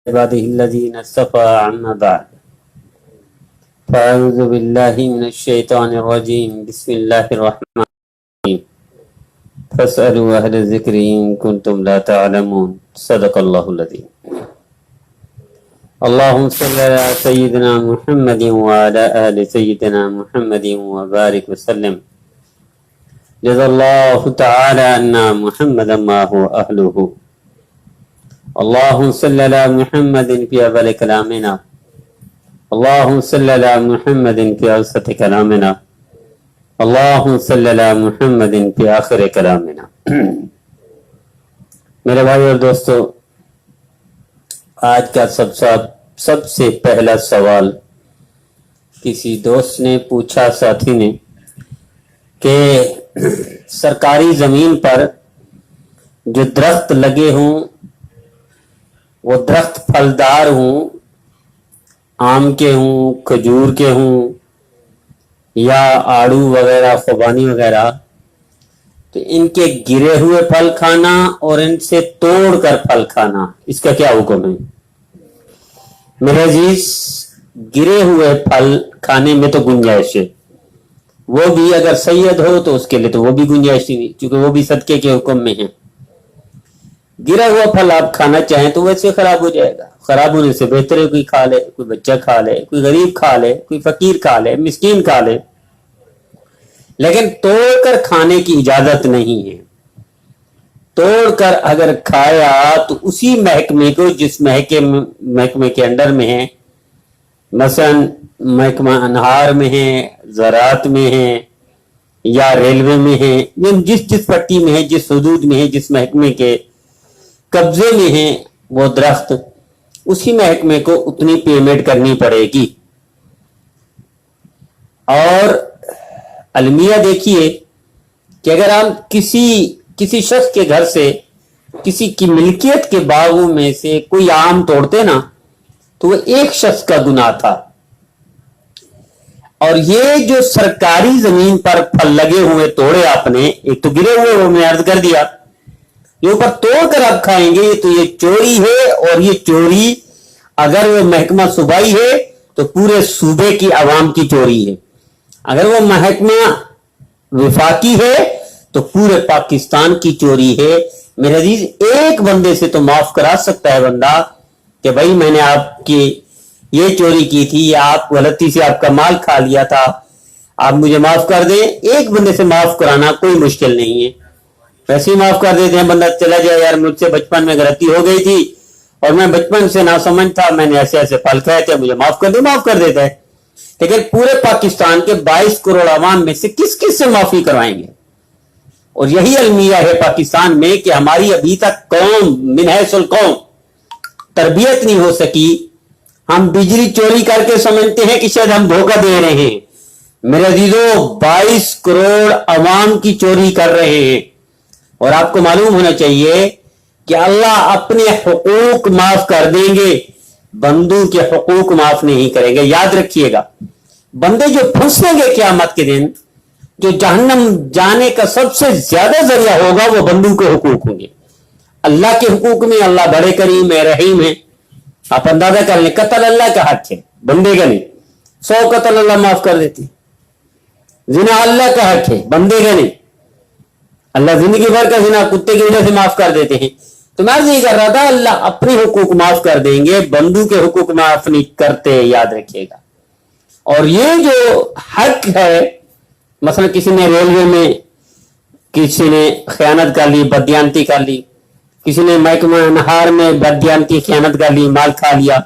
عباده الذين اصطفى عما بعد فأعوذ بالله من الشيطان الرجيم بسم الله الرحمن الرحيم فاسألوا أهل الذكر إن كنتم لا تعلمون صدق الله العظيم اللهم صل على سيدنا محمد وعلى آل سيدنا محمد وبارك وسلم جزا الله تعالى عنا محمدا ما هو أهله اللهم صل على محمد في أول كلامنا اللهم صل على محمد في أوسط كلامنا اللهم صل على محمد في آخر كلامنا میرے بھائی اور دوستو، آج کا سب سے پہلا سوال کسی دوست نے پوچھا، ساتھی نے، کہ سرکاری زمین پر جو درخت لگے ہوں وہ درخت پھلدار ہوں، آم کے ہوں، کھجور کے ہوں یا آڑو وغیرہ، خوبانی وغیرہ، تو ان کے گرے ہوئے پھل کھانا اور ان سے توڑ کر پھل کھانا، اس کا کیا حکم ہے؟ میرے عزیز، گرے ہوئے پھل کھانے میں تو گنجائش ہے، وہ بھی اگر سید ہو تو اس کے لیے تو وہ بھی گنجائش نہیں، کیونکہ وہ بھی صدقے کے حکم میں ہیں۔ گرا ہوا پھل آپ کھانا چاہیں تو ویسے خراب ہو جائے گا، خراب ہونے سے بہتر ہے کوئی کھا لے، کوئی بچہ کھا لے، کوئی غریب کھا لے، کوئی فقیر کھا لے، مسکین کھا لے، لیکن توڑ کر کھانے کی اجازت نہیں ہے۔ توڑ کر اگر کھایا تو اسی محکمے کو جس محکمے کے انڈر میں ہے، مثلا محکمہ انہار میں ہے، زراعت میں ہے یا ریلوے میں ہے، جس پٹی میں ہے، جس حدود میں ہے، جس محکمے کے قبضے میں ہے وہ درخت، اسی محکمے کو اتنی پیمنٹ کرنی پڑے گی۔ اور المیہ دیکھیے کہ اگر ہم کسی شخص کے گھر سے، کسی کی ملکیت کے باغوں میں سے کوئی آم توڑتے نا تو وہ ایک شخص کا گناہ تھا، اور یہ جو سرکاری زمین پر پھل لگے ہوئے توڑے آپ نے، ایک تو گرے ہوئے وہ میں عرض کر دیا، یہ اوپر توڑ کر آپ کھائیں گے تو یہ چوری ہے، اور یہ چوری اگر وہ محکمہ صوبائی ہے تو پورے صوبے کی عوام کی چوری ہے، اگر وہ محکمہ وفاقی ہے تو پورے پاکستان کی چوری ہے۔ میرے عزیز، ایک بندے سے تو معاف کرا سکتا ہے بندہ کہ بھائی میں نے آپ کی یہ چوری کی تھی، یا آپ غلطی سے آپ کا مال کھا لیا تھا، آپ مجھے معاف کر دیں۔ ایک بندے سے معاف کرانا کوئی مشکل نہیں ہے، ویسے ہی معاف کر دیتے ہیں، بندہ چلا جائے، یار مجھ سے بچپن میں غلطی ہو گئی تھی اور میں بچپن سے ناسمجھ تھا، میں نے ایسے پھل کھائے تھے، مجھے معاف کر دے، معاف کر دیتا ہے۔ لیکن پورے پاکستان کے 22 کروڑ عوام میں سے کس سے معافی کروائیں گے؟ اور یہی المیہ ہے پاکستان میں کہ ہماری ابھی تک قوم من حیث القوم تربیت نہیں ہو سکی۔ ہم بجلی چوری کر کے سمجھتے ہیں کہ شاید ہم دھوکہ دے رہے ہیں۔ میرے عزیزوں، 22 کروڑ عوام کی چوری کر رہے ہیں، اور آپ کو معلوم ہونا چاہیے کہ اللہ اپنے حقوق معاف کر دیں گے، بندوں کے حقوق معاف نہیں کریں گے۔ یاد رکھیے گا، بندے جو پھنسیں گے قیامت کے دن، جو جہنم جانے کا سب سے زیادہ ذریعہ ہوگا، وہ بندوں کے حقوق ہوں گے۔ اللہ کے حقوق میں اللہ بڑے کریم ہے، رحیم ہے۔ آپ اندازہ کر لیں، قتل اللہ کا حق ہے، بندے کا نہیں۔ 100 قتل اللہ معاف کر دیتے، زنا اللہ کا حق ہے، بندے کا نہیں۔ اللہ زندگی بھر کا زنا کتے کی وجہ سے معاف کر دیتے ہیں۔ تو میں عرض یہ کر رہا تھا، اللہ اپنے حقوق معاف کر دیں گے، بندوں کے حقوق معاف نہیں کرتے، یاد رکھیے گا۔ اور یہ جو حق ہے، مثلا کسی نے ریلوے میں کسی نے خیانت کر لی، بددیانتی کر لی، کسی نے محکمہ انہار میں بددیانتی خیانت کر لی، مال کھا لیا،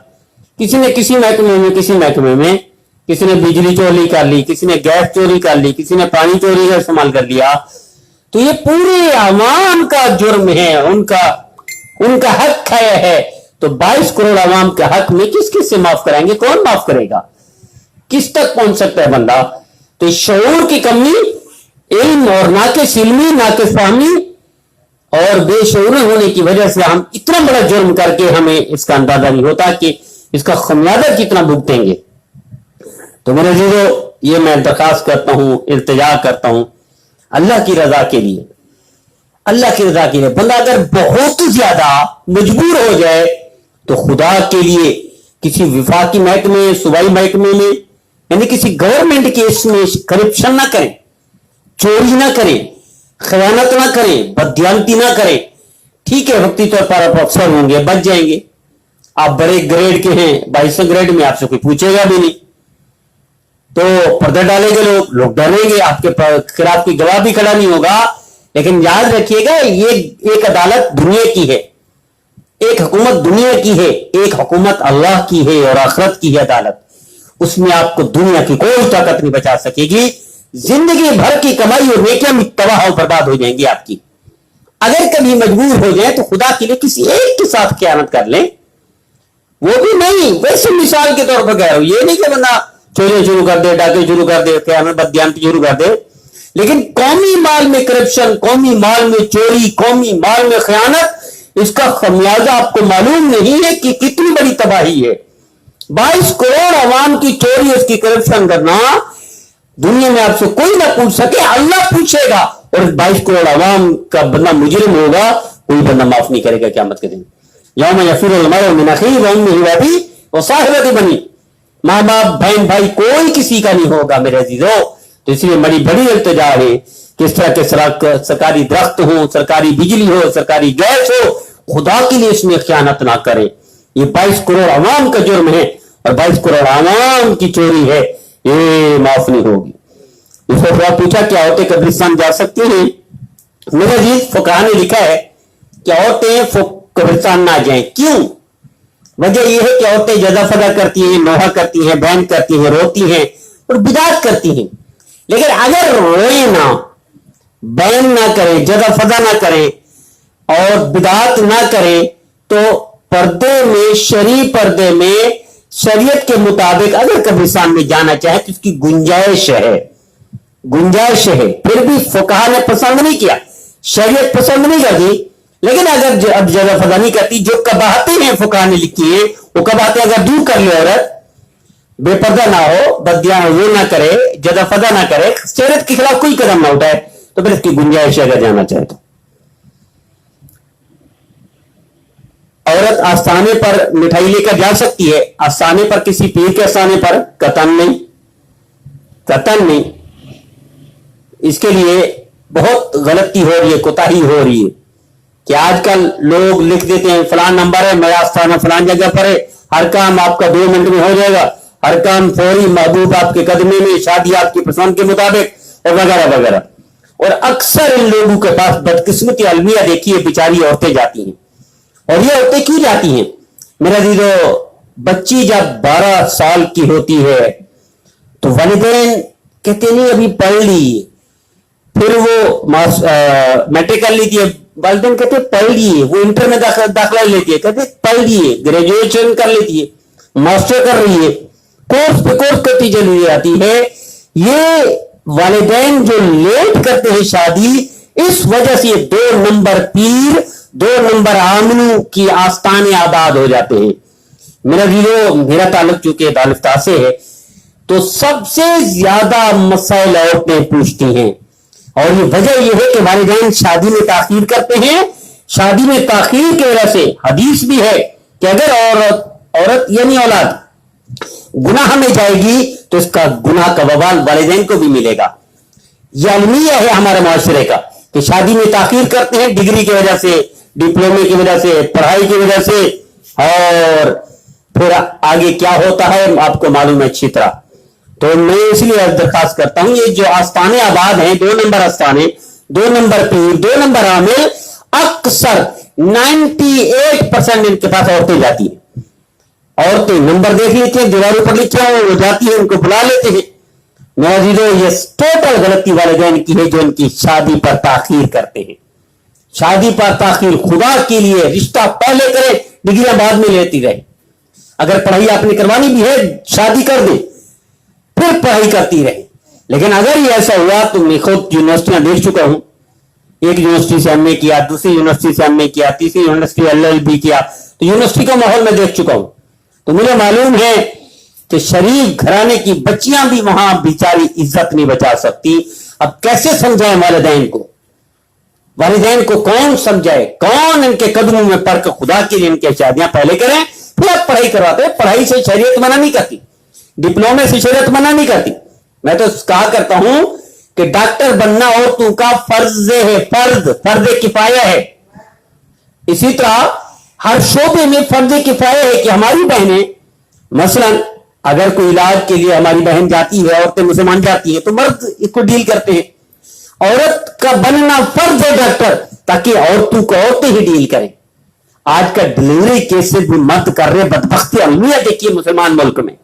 کسی نے کسی محکمے میں کسی نے بجلی چوری کر لی، کسی نے گیس چوری کر لی، کسی نے پانی چوری کا استعمال کر لیا، تو یہ پورے عوام کا جرم ہے، ان کا حق کھایا ہے۔ تو 22 کروڑ عوام کے حق میں کس سے معاف کرائیں گے؟ کون معاف کرے گا؟ کس تک پہنچ سکتا ہے بندہ؟ تو شعور کی کمی، علم اور ناقص علمی، ناقص فہمی اور بے شعور ہونے کی وجہ سے ہم اتنا بڑا جرم کر کے ہمیں اس کا اندازہ نہیں ہوتا کہ اس کا خمیازہ کتنا بھگتیں گے۔ تو میرے عزیزو، یہ میں درخواست کرتا ہوں، التجا کرتا ہوں، اللہ کی رضا کے لیے، اللہ کی رضا کے لیے بندہ اگر بہت زیادہ مجبور ہو جائے تو خدا کے لیے کسی وفاقی محکمے صوبائی محکمے میں یعنی کسی گورنمنٹ کے اس میں کرپشن نہ کریں, چوری نہ کریں, خیانت نہ کریں, بددیانتی نہ کریں. ٹھیک ہے وقتی طور پر آپ افسر ہوں گے, بچ جائیں گے, آپ بڑے گریڈ کے ہیں, 22 گریڈ میں آپ سے کوئی پوچھے گا بھی نہیں, تو پردہ ڈالیں گے لوگ ڈالیں گے, آپ کے خلاف کوئی گواہ بھی کھڑا نہیں ہوگا. لیکن یاد رکھیے گا یہ ایک عدالت دنیا کی ہے, ایک حکومت دنیا کی ہے, ایک حکومت اللہ کی ہے اور آخرت کی ہے عدالت. اس میں آپ کو دنیا کی کوئی طاقت نہیں بچا سکے گی. زندگی بھر کی کمائی اور نیکیاں بھی تباہ و برباد ہو جائیں گی آپ کی. اگر کبھی مجبور ہو جائیں تو خدا کے لیے کسی ایک کے ساتھ خیانت کر لیں, وہ بھی نہیں ویسے مثال کے طور پر کہہ رہا ہوں, یہ نہیں کہ بندہ چوری شروع کر دے, ڈاکے شروع کر دے, خیانت بددیانتی شروع کر دے, لیکن قومی مال میں کرپشن, قومی مال میں چوری, قومی مال میں خیانت, اس کا خمیازہ آپ کو معلوم نہیں ہے کہ کتنی بڑی تباہی ہے. 22 کروڑ عوام کی چوری, اس کی کرپشن کرنا, دنیا میں آپ سے کوئی نہ پوچھ سکے, اللہ پوچھے گا, اور 22 کروڑ عوام کا بندہ مجرم ہوگا, کوئی بندہ معاف نہیں کرے گا قیامت کے دن. یوم یفر المرء من اخیہ وامہ وابیہ وصاحبتہ بنیہ, ماں باپ بہن بھائی کوئی کسی کا نہیں ہوگا میرے عزیزو. تو اس لیے بڑی التجا ہے کہ اس طرح کے سرکاری درخت ہوں, سرکاری بجلی ہو, سرکاری گیس ہو, خدا کے لیے اس میں خیانت نہ کرے. یہ 22 کروڑ عوام کا جرم ہے, اور 22 کروڑ عوام کی چوری ہے, یہ معاف نہیں ہوگی. اس کو پوچھا کیا عورتیں قبرستان جا سکتی ہیں؟ میرے عزیز فقہاء نے لکھا ہے کہ عورتیں قبرستان نہ جائیں. کیوں؟ وجہ یہ ہے کہ عورتیں جزا فضا کرتی ہیں, نوحہ کرتی ہیں, بین کرتی ہیں, روتی ہیں اور بدعت کرتی ہیں. لیکن اگر روئے نہ, بین نہ کریں, جزا فضا نہ کریں اور بدعت نہ کریں, تو پردے میں, شرعی پردے میں, شریعت کے مطابق اگر قبرستان میں جانا چاہے تو اس کی گنجائش ہے, گنجائش ہے. پھر بھی فقہاء نے پسند نہیں کیا, شریعت پسند نہیں کرتی. لیکن اگر اب جزا فضا نہیں کرتی, جو قباحتیں ہیں فقہاء نے لکھی ہیں, وہ قباحتیں اگر دور کر لے عورت, بے پردہ نہ ہو, بدیاں وہ نہ کرے, جزا فضا نہ کرے, شریعت کے خلاف کوئی قدم نہ اٹھائے, تو پھر اس کی گنجائش اگر جانا چاہے تو. عورت آستانے پر مٹھائی لے کر جا سکتی ہے, آستانے پر, کسی پیر کے آستانے پر قطعاً نہیں, قطعاً نہیں. اس کے لیے بہت غلطی ہو رہی ہے, کوتاہی ہو رہی ہے کہ آج کل لوگ لکھ دیتے ہیں فلان نمبر ہے, میرا آستانہ فلان جگہ پر ہے, ہر کام آپ کا 2 منٹ میں ہو جائے گا, ہر کام فوری, محبوب آپ کے قدمے میں, شادی آپ کی پسند کے مطابق, اور وغیرہ وغیرہ. اور اکثر ان لوگوں کے پاس بدقسمتی المیہ دیکھیے, بیچاری عورتیں جاتی ہیں. اور یہ عورتیں کیوں جاتی ہیں میرا عزیزو؟ بچی جب 12 سال کی ہوتی ہے تو والدین کہتے نہیں ابھی پڑھ لی, پھر وہ میٹرک کر لیتی ہے, والدین کہتے پڑھ لیے, وہ انٹر میں داخلہ لیتی ہے, کہتے پڑھ لیے, گریجویشن کر لیتی ہے, ماسٹر کر رہی ہے, کورس پہ کورس کرتی چلی جاتی ہے. یہ والدین جو لیٹ کرتے ہیں شادی, اس وجہ سے یہ 2 نمبر پیر, 2 نمبر آمنو کی آستانے آباد ہو جاتے ہیں. میرا تعلق چونکہ دارالفتاح سے ہے, تو سب سے زیادہ مسائل عورتیں پوچھتی ہیں, اور یہ وجہ یہ ہے کہ والدین شادی میں تاخیر کرتے ہیں. شادی میں تاخیر کی وجہ سے حدیث بھی ہے کہ اگر عورت یعنی اولاد گناہ میں جائے گی تو اس کا گناہ کا وبال والدین کو بھی ملے گا. یہ المیہ ہے ہمارے معاشرے کا کہ شادی میں تاخیر کرتے ہیں ڈگری کی وجہ سے, ڈپلومے کی وجہ سے, پڑھائی کی وجہ سے, اور پھر آگے کیا ہوتا ہے آپ کو معلوم ہے اچھی طرح. تو میں اس لیے درخواست کرتا ہوں, یہ جو آستانے آباد ہیں, 2 نمبر آستانے, 2 نمبر پیر, 2 نمبر عامل, اکثر 98% ان کے پاس عورتیں جاتی ہیں. عورتیں نمبر دیکھ لیتی ہیں, دیواروں پر لکھے ہوں, وہ جاتی ہیں, ان کو بلا لیتے ہیں. میرے عزیزو یہ ٹوٹل غلطی والدین کی ہے جو ان کی شادی پر تاخیر کرتے ہیں. شادی پر تاخیر, خدا کے لیے رشتہ پہلے کرے, ڈگریاں بعد میں لیتی رہے. اگر پڑھائی آپ نے کروانی بھی ہے, شادی کر دیں, پھر پڑھائی کرتی رہے. لیکن اگر یہ ایسا ہوا تو میں خود یونیورسٹیاں دیکھ چکا ہوں, ایک یونیورسٹی سے ہم نے کیا, دوسری یونیورسٹی سے ہم نے کیا, تیسری یونیورسٹی LLB کیا, تو یونیورسٹی کا ماحول میں دیکھ چکا ہوں. تو مجھے معلوم ہے کہ شریف گھرانے کی بچیاں بھی وہاں بیچاری عزت نہیں بچا سکتی. اب کیسے سمجھائیں والدین کو؟ والدین کو کون سمجھائے؟ کون ان کے قدموں میں پڑھ کر خدا کے لیے ان کی شادیاں پہلے کریں फिर आप पढ़ाई करवाते हैं। पढ़ाई से शरीयत मना नहीं करती, डिप्लोमे से शरीयत मना नहीं करती। मैं तो कहा करता हूं कि डॉक्टर बनना औरतों का फर्ज है, फर्ज किफाया है। इसी तरह हर शोबे में फर्ज किफाया है कि हमारी बहनें, मसलन अगर कोई इलाज के लिए हमारी बहन जाती है, औरतें मुसलमान जाती है, तो मर्द इसको डील करते हैं। औरत का बनना फर्ज है डॉक्टर, ताकि औरतों को औरतें ही डील करें। आज का डिलीवरी केसेस भी मर्द कर रहे, बदबख्ती अलमिया देखिए मुसलमान मुल्क में।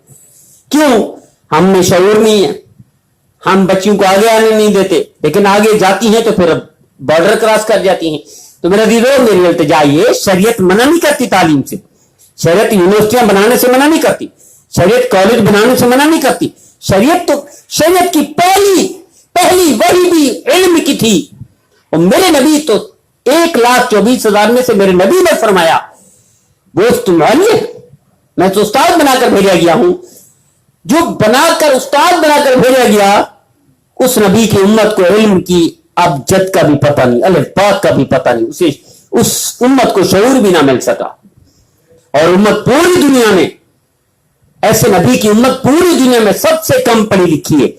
क्यों? हम में शऊर नहीं है, हम बच्चियों को आगे आने नहीं देते, लेकिन आगे जाती हैं तो फिर बॉर्डर क्रॉस कर जाती हैं। तो मेरा दीदो, मेरी इल्तिजा ये, शरीयत मना नहीं करती तालीम से, शरीयत यूनिवर्सिटियां बनाने से मना नहीं करती, शरीयत कॉलेज बनाने से मना नहीं करती। शरीयत की पहली वही भी इल्म की थी। और मेरे नबी तो 1,24,000 में से मेरे नबी ने फरमाया, वो तुम्हारी, मैं तो उस्ताद बनाकर भेजा गया हूं। जो बनाकर उस्ताद बनाकर भेजा गया, उस नबी की उम्मत को इल्म की अबजद का भी पता नहीं, अलिफ बात का भी पता नहीं, उसे उस उम्मत को शऊर भी ना मिल सका। और उम्मत पूरी दुनिया में, ऐसे नबी की उम्मत पूरी दुनिया में सबसे कम पढ़ी लिखी है।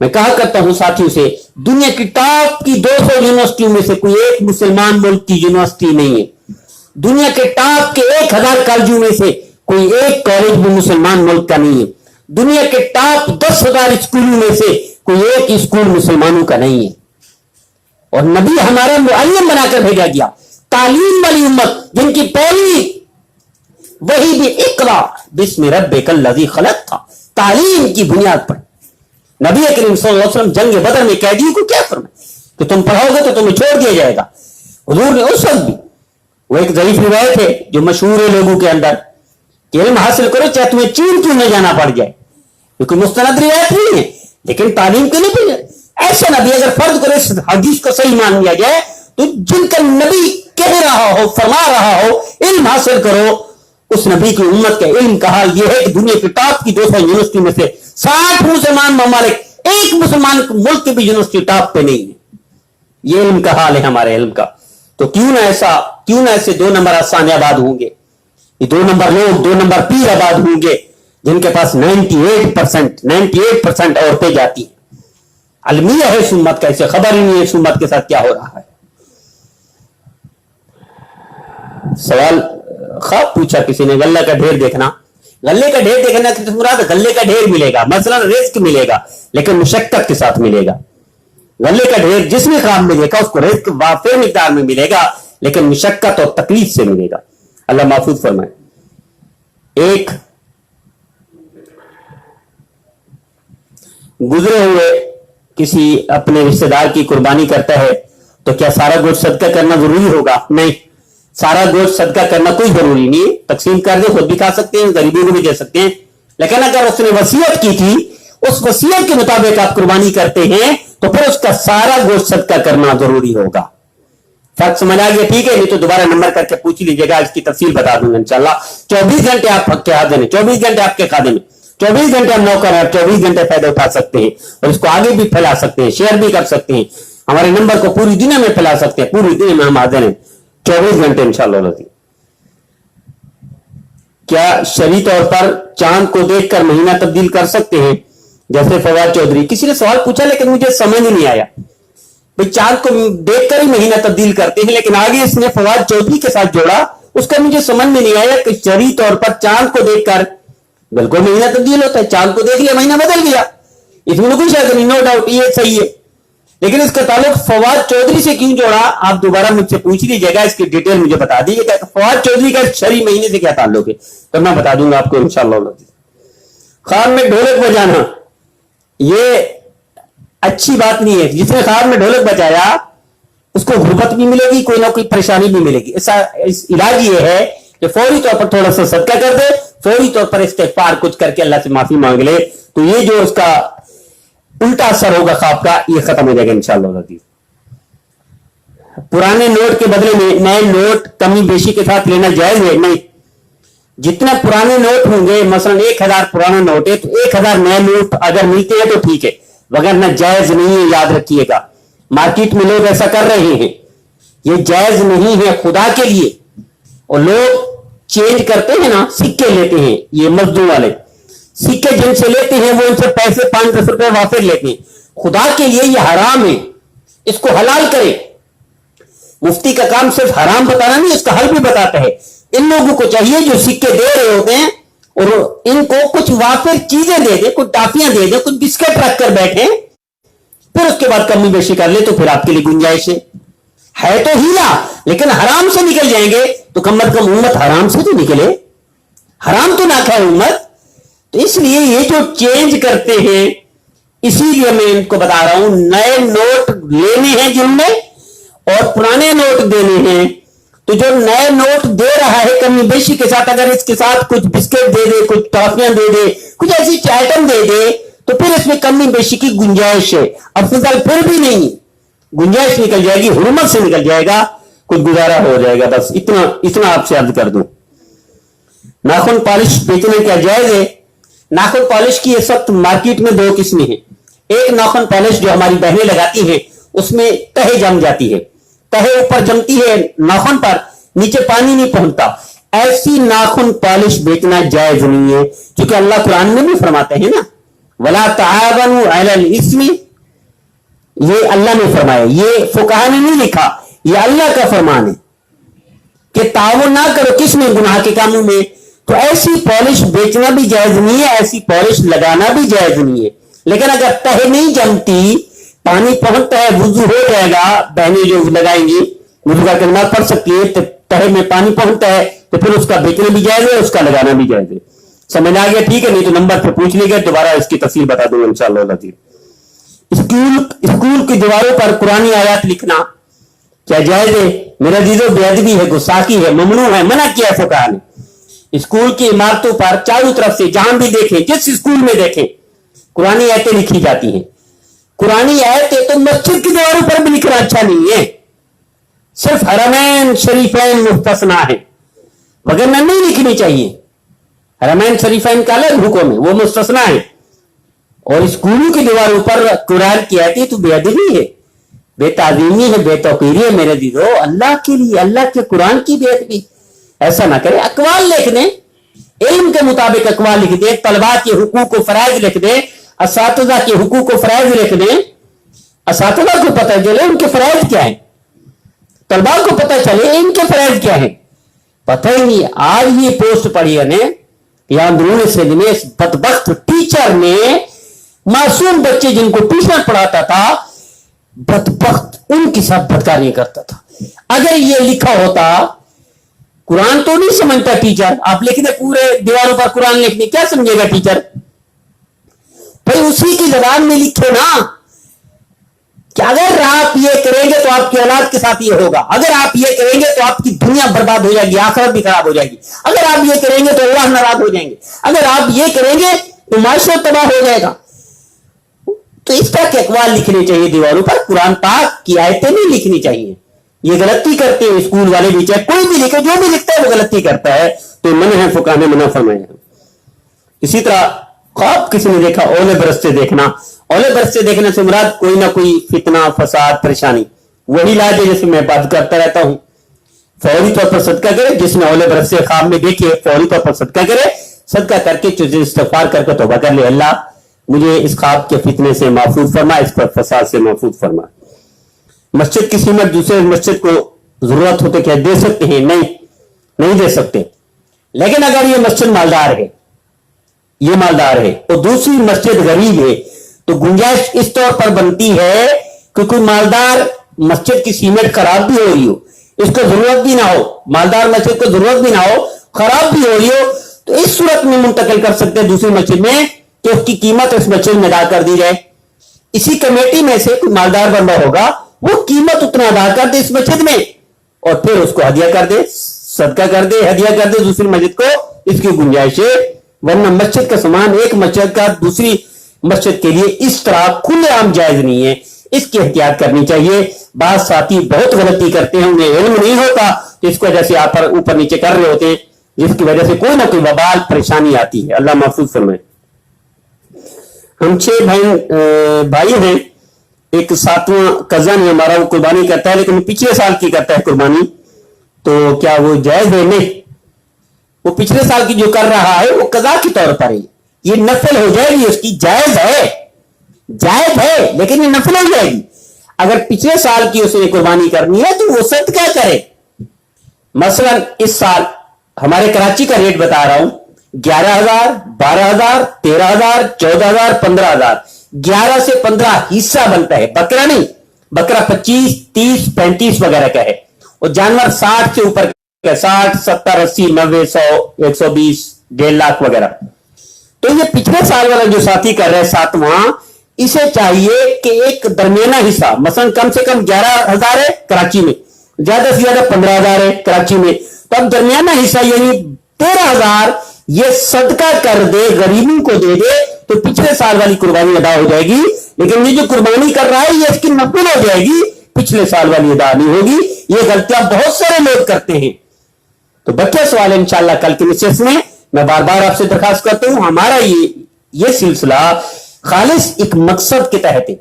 मैं कहा करता हूं साथियों से, दुनिया की टॉप की 200 यूनिवर्सिटियों में से कोई एक मुसलमान मुल्क की यूनिवर्सिटी नहीं है। दुनिया के टॉप के 1000 कॉलेजों में से कोई एक कॉलेज भी मुसलमान मुल्क का नहीं है। दुनिया के टॉप 10,000 स्कूलों में से कोई एक स्कूल मुसलमानों का नहीं है। और नबी हमारा मुअल्लिम बनाकर भेजा गया, तालीम वाली उम्मत, जिनकी पहली वही भी इकरा बिस्मि रब्बिकल लज़ी खलक था, तालीम की बुनियाद पर। नबी करीम सल्लल्लाहु अलैहि वसल्लम जंग बदर में कैदियों को क्या फरमाया कि तुम पढ़ोगे तो तुम्हें छोड़ दिया जाएगा। हुजूर ने उस वक्त भी, वो एक ज़ईफ रिवायत है जो मशहूर है लोगों के अंदर, कि इल्म हासिल करो चाहे तुम्हें चीन क्यों न जाना पड़ जाए। क्योंकि मुस्तनद रिवायत नहीं है, लेकिन तालीम के लिए भी ऐसा नबी अगर फर्ज करे इस हदीस को सही मान लिया जाए, तो जिनका नबी कह रहा हो, फरमा रहा हो, इल्म हासिल करो, उस नबी की उम्मत का इल्म का हाल यह है कि दुनिया की टॉप की 200 यूनिवर्सिटी में से 60 मुसलमान ममालिक, एक मुसलमान मुल्क की भी यूनिवर्सिटी टॉप पे नहीं है। ये इल्म का हाल है हमारे इल्म का। तो क्यों ना ऐसे 2 नंबर आसान आबाद होंगे, ये 2 नंबर लोग, 2 नंबर पीर आबाद होंगे, जिनके पास 98% औरतें जाती हैं। अलमिया है सुन्नत का, इसे खबर ही नहीं है सुन्नत के साथ क्या हो रहा है। सवाल ख्वाब पूछा किसी ने, गल्ले का ढेर देखना। गल्ले का ढेर देखना कि मुराद गल्ले का ढेर मिलेगा, मसलन रिस्क मिलेगा, लेकिन मुशक्कत के साथ मिलेगा। गल्ले का ढेर जिसमें ख्वाब मिलेगा उसको रिस्क वाफिर मिकदार में मिलेगा, लेकिन मुशक्कत और तकलीफ से मिलेगा। अल्लाह महफूज फरमाए। एक गुजरे हुए किसी अपने रिश्तेदार की कुर्बानी करता है, तो क्या सारा गोश्त सदका करना जरूरी होगा? नहीं, सारा गोश्त सदका करना कोई जरूरी नहीं है। तकसीम कर दे, खुद भी खा सकते हैं, गरीबों को भी दे सकते हैं। लेकिन अगर उसने वसीयत की थी, उस वसीयत के मुताबिक आप कुर्बानी करते हैं, तो फिर उसका सारा गोश्त सदका करना जरूरी होगा। फर्क समझ आ गया? ठीक है, नहीं तो दोबारा नंबर करके पूछ लीजिएगा, इसकी तफसील बता दूंगा इंशाल्लाह। 24 घंटे आपके हाथ में, 24 घंटे आपके खाते में, 24 घंटे हम नौकर हैं, 24 घंटे फायदा उठा सकते हैं और इसको आगे भी फैला सकते हैं, शेयर भी कर सकते हैं, हमारे नंबर को पूरी दुनिया में फैला सकते हैं। पूरी दुनिया में हम हाजिर हैं 24 घंटे इंशाअल्लाह। क्या शरई तौर पर चांद को देखकर महीना तब्दील कर सकते हैं? जैसे फवाद चौधरी, किसी ने सवाल पूछा लेकिन मुझे समझ ही नहीं आया। भाई चांद को देखकर ही महीना तब्दील करते हैं, लेकिन आगे इसने फवाद चौधरी के साथ जोड़ा, उसका मुझे समझ में नहीं आया कि शरई तौर पर चांद को देखकर बिल्कुल महीना तब्दील होता है। चांद को देख लिया, महीना बदल गया, इसमें कोई शक नहीं, नो डाउट ये सही है। लेकिन इसका ताल्लुक फवाद चौधरी से क्यों जोड़ा, आप दोबारा मुझसे पूछ लीजिएगा, इसकी डिटेल मुझे बता दीजिएगा। फवाद चौधरी का शरई महीने से क्या ताल्लुक है, तो मैं बता दूंगा आपको इंशाअल्लाह। ख्वाब में ढोलक बजाना ये अच्छी बात नहीं है। जिसने ख्वाब में ढोलक बजाया उसको गुर्बत भी मिलेगी, कोई ना कोई परेशानी भी मिलेगी। इस इलाज ये है कि फौरी तौर पर थोड़ा सा सदका कर दे, फौरी तौर पर इस्तिग़फ़ार कुछ करके अल्लाह से माफी मांग ले, तो ये जो उसका उल्टा असर होगा ख्वाब का, ये खत्म हो जाएगा इंशाअल्लाह। पुराने नोट के बदले में नए नोट कमी बेशी के साथ लेना जायज है? नहीं, जितने पुराने नोट होंगे, मसलन 1000 पुराना नोट है तो 1000 नए नोट अगर मिलते हैं तो ठीक है, वगरना जायज नहीं है, याद रखिएगा। मार्केट में लोग ऐसा कर रहे हैं, ये जायज नहीं है खुदा के लिए। और लोग चेंज करते हैं ना, सिक्के लेते हैं, ये मजदूर वाले सिक्के जिनसे लेते हैं वो उनसे पैसे 5-10 रुपए वापस लेते हैं। खुदा के लिए ये हराम है, इसको हलाल करे। मुफ्ती का काम सिर्फ हराम बताना नहीं, इसका हल भी बताता है। इन लोगों को चाहिए जो सिक्के दे रहे होते हैं और इनको कुछ वापस चीजें दे दे, कुछ टाफियां दे दे, कुछ बिस्किट रख कर बैठे, फिर उसके बाद कमी बेशी कर ले, तो फिर आपके लिए गुंजाइश है तो हीला। लेकिन हराम से निकल जाएंगे तो कम अज कम उम्मत हराम से तो निकले, हराम तो ना खाए उम्मत। तो इसलिए ये जो चेंज करते हैं, इसीलिए मैं इनको बता रहा हूं, नए नोट लेने हैं जिनमें और पुराने नोट देने हैं। तो जो नए नोट दे रहा है कमी बेशी के साथ, अगर इसके साथ कुछ बिस्किट दे दे, कुछ टॉफियां दे दे, कुछ ऐसी आइटम दे दे, तो फिर इसमें कमी बेशी की गुंजाइश है। अफजल फिर भी नहीं, गुंजाइश निकल जाएगी, हुर्मत से निकल जाएगा, कुछ गुजारा हो जाएगा। बस इतना आपसे अर्ज कर दूं। नाखून पॉलिश बेचने क्या जायज है? नाखून पॉलिश की इस वक्त मार्केट में दो किस्में हैं। एक नाखून पॉलिश जो हमारी बहनें लगाती हैं, उसमें तहे जम जाती है, तहे ऊपर जमती है नाखून पर, नीचे पानी नहीं पहुंचता। ऐसी नाखून पॉलिश बेचना जायज नहीं है, क्योंकि अल्लाह कुरान में भी फरमाते हैं ना, वला तावनु अलल इस्मी, ये अल्लाह ने फरमाया, ये फुकाहा ने नहीं लिखा, ये अल्लाह का फरमान है कि ताउन ना करो किसमें, गुनाह के कामों में। तो ऐसी पॉलिश बेचना भी जायज नहीं है, ऐसी पॉलिश लगाना भी जायज नहीं है। लेकिन अगर तहे नहीं जमती, पानी पहुंचता है, वुजू हो जाएगा, बहनें जो लगाएंगी वुजू का कलमा पढ़ सकती है, तो तहे में पानी पहुंचता है, तो फिर उसका बेचना भी जायज है, उसका लगाना भी जायज है। समझ आ गया? ठीक है, नहीं तो नंबर पर पूछ लीजिएगा, दोबारा इसकी तफसील बता दूंगा इंशाअल्लाह। स्कूल की दीवारों पर कुरानी आयत लिखना क्या जायज है? मेरा दीदो बेअदबी है, गुस्ताखी है, ममनू है, मना किया है फुकाहा ने। स्कूल की इमारतों पर चारों तरफ से जहां भी देखें, जिस स्कूल में देखें, कुरानी आयतें लिखी जाती हैं। कुरानी आयतें तो मस्जिद की दीवारों पर भी लिखना अच्छा नहीं है, सिर्फ हरमैन शरीफैन मुस्तस्ना है, वगैरह नहीं लिखनी चाहिए। हरमैन शरीफैन का अलग हुक्म है, वो मुस्तस्ना है। और स्कूलों की दीवारों पर कुरान की आयतें तो बेअदबी है, बेताजीमी है, बेतौकीरी है। मेरे दीदो, अल्लाह के लिए, अल्लाह के कुरान की बेअदबी ऐसा ना करे। अकवाल लिख दें, इल्म के मुताबिक अकवाल लिख दे, तलबा के हुकूक को फराइज लिख दे, असातिज़ा के हुकूक को फराइज लिख दें। असातिज़ा को पता चले उनके फराइज क्या है, तलबा को पता चले इनके फराइज क्या है, पता ही नहीं। आज ये पोस्ट पढ़ी है या अंदरूनी सिंध में, इस बदबख्त टीचर ने मासूम बच्चे जिनको ट्यूशन पढ़ाता था, बदबख्त उनके साथ बदकारियां करता था। अगर ये लिखा होता, कुरान तो नहीं समझता टीचर, आप लिख दे पूरे दीवारों पर कुरान लिखने, क्या समझेगा टीचर? भाई उसी की जबान में लिखे ना, कि अगर आप ये करेंगे तो आपकी औलाद के साथ ये होगा, अगर आप ये करेंगे तो आपकी दुनिया बर्बाद हो जाएगी, आखिरत भी खराब हो जाएगी, अगर आप ये करेंगे तो अल्लाह नाराज हो जाएंगे, अगर आप ये करेंगे तो माशरा तबाह हो जाएगा। तो इस तरह के अकवाल लिखने चाहिए दीवारों पर, कुरान पाक की आयतें नहीं लिखनी चाहिए। ये गलती करते हैं स्कूल वाले भी, चाहे कोई भी लिखे, जो भी लिखता है वो गलती करता है, तो मन है फुकाहा ने मना फरमाया। इसी तरह ख्वाब किसी ने देखा, ओले बरसते देखना, ओले बरसते देखने से मुराद कोई ना कोई फितना, फसाद, परेशानी, वही इलाज है जिसमें मैं बात करता रहता हूं। फौरी तौर पर सदका करे, जिसने ओले बरसते ख्वाब में देखे फौरी तौर पर सदका करे, सदका करके इस्तिग़फ़ार करके तौबा कर ले, अल्लाह मुझे इस ख्वाब के फितने से महफूज फरमा, इस पर फसाद से महफूज फरमा। मस्जिद की कीमत दूसरे मस्जिद को जरूरत होते क्या दे सकते हैं? नहीं दे सकते। लेकिन अगर ये मस्जिद मालदार है, ये मालदार है और दूसरी मस्जिद गरीब है, तो गुंजाइश इस तौर पर बनती है कि कोई मालदार मस्जिद की सीमेंट खराब भी हो रही हो, इसको जरूरत भी ना हो, मालदार मस्जिद को जरूरत भी ना हो, खराब भी हो रही हो, तो इस सूरत में मुंतकिल कर सकते हैं दूसरी मस्जिद में कि उसकी कीमत उस मस्जिद में अदा कर दी जाए। इसी कमेटी में से कोई मालदार बंदा होगा, वो कीमत उतना अदा कर दे इस मस्जिद में और फिर उसको हदिया कर दे, सदका कर दे, हदिया कर दे दूसरी मस्जिद को, इसकी गुंजाइश है। वरना मस्जिद का सामान एक मस्जिद का दूसरी मस्जिद के लिए इस तरह खुलेआम जायज नहीं है, इसकी एहतियात करनी चाहिए। बाद साथी बहुत गलती करते हैं, उन्हें इल्म नहीं होता, तो इसकी वजह से आप ऊपर नीचे कर रहे होते हैं, जिसकी वजह से कोई ना कोई वबाल परेशानी आती है। अल्लाह महफूज फरमाए। हम 6 भाई हैं, एक 7वां कजन है हमारा, वो कुर्बानी करता है, लेकिन पिछले साल की करता है कुर्बानी, तो क्या वो जायज है? नहीं, वो पिछले साल की जो कर रहा है वो कज़ा के तौर पर है, ये नफल हो जाएगी उसकी, जायज है लेकिन ये नफल हो जाएगी। अगर पिछले साल की उसने कुर्बानी करनी है तो वो सदका करे। मसलन इस साल हमारे कराची का रेट बता रहा हूं, 11,000, 12,000, 13,000, 14,000, 15,000, 11 से 15 हिस्सा बनता है। बकरा नहीं, बकरा 25, 30, 35 वगैरह का है, और जानवर 60 से ऊपर का, 60, 70, 80, 90, 100, 120, 1.5 लाख वगैरह। तो ये पिछले साल वाला जो साथी कर रहे हैं सातवां, इसे चाहिए कि एक दरमियाना हिस्सा, मसलन कम से कम 11,000 है कराची में, ज्यादा से ज्यादा 15,000 है कराची में, तो अब दरमियाना हिस्सा यानी 13,000 ये सदका कर दे, गरीबों को दे दे, तो पिछले साल वाली कुर्बानी अदा हो जाएगी। लेकिन ये जो कुर्बानी कर रहा है ये इसकी नफल हो जाएगी, पिछले साल वाली अदा नहीं होगी। ये गलतियां बहुत सारे लोग करते हैं। तो बच्चा सवाल है इंशाअल्लाह कल के मिसेस में मैं बार बार आपसे दरखास्त करता हूं, हमारा ये सिलसिला खालिस एक मकसद के तहत है।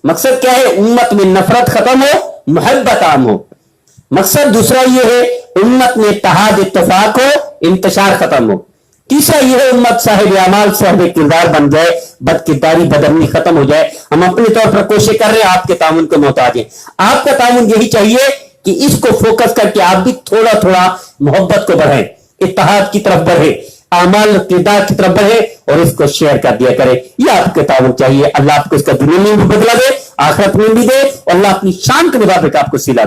मकसद क्या है? उम्मत में नफरत खत्म हो, मोहब्बत आम हो। मकसद दूसरा ये है उम्मत में इत्तेहाद इत्तेफाक हो, इंतशार खत्म हो। तीसरा ये है उम्मत साहिब अमाल साहिब किरदार बन जाए, बदकिरदारी बदअमनी खत्म हो जाए। हम अपने तौर पर कोशिश कर रहे हैं, आपके ताउन को मोहताज हैं। आपका ताउन यही चाहिए कि इसको फोकस करके आप भी थोड़ा थोड़ा मोहब्बत को बढ़ाएं, इत्तेहाद की तरफ बढ़े, अमाल किरदार की तरफ बढ़े, और इसको शेयर कर दिया करें। ये आपके ताउन चाहिए। अल्लाह आपको इसका दुनिया में भी बदला दे, आखिरत में भी दे, और अल्लाह अपनी शान के मुताबिक आपको सिला